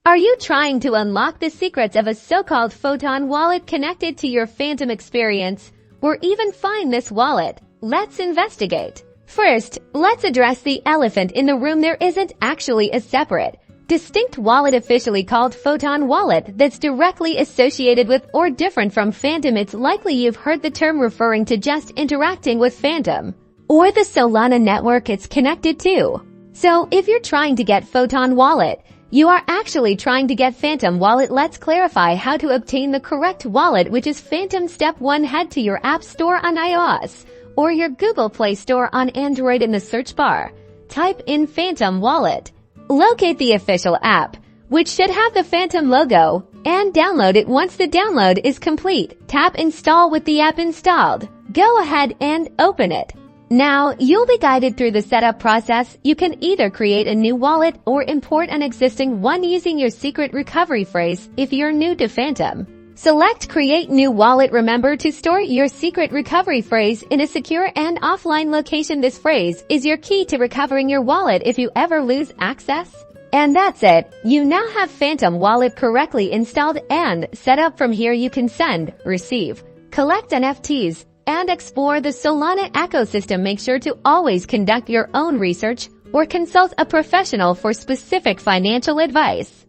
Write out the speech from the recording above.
Are you trying to unlock the secrets of a so-called Photon wallet connected to your Phantom experience, or even find this wallet? Let's investigate. First, let's address the elephant in the room. There isn't actually a separate, distinct wallet officially called Photon Wallet that's directly associated with or different from Phantom. It's likely you've heard the term referring to just interacting with Phantom, or the Solana network it's connected to. So, if you're trying to get Photon Wallet, you are actually trying to get Phantom Wallet. Let's clarify how to obtain the correct wallet, which is Phantom. Step 1. Head to your App Store on iOS or your Google Play Store on Android. In the search bar, type in Phantom Wallet. Locate the official app, which should have the Phantom logo, and download it. Once the download is complete, tap Install with the app installed. Go ahead and open it. Now, you'll be guided through the setup process. You can either create a new wallet or import an existing one using your secret recovery phrase. If you're new to Phantom, select Create New Wallet. Remember to store your secret recovery phrase in a secure and offline location. This phrase is your key to recovering your wallet if you ever lose access. And that's it. You now have Phantom Wallet correctly installed and set up. From here you can send, receive, collect NFTs, and explore the Solana ecosystem. Make sure to always conduct your own research or consult a professional for specific financial advice.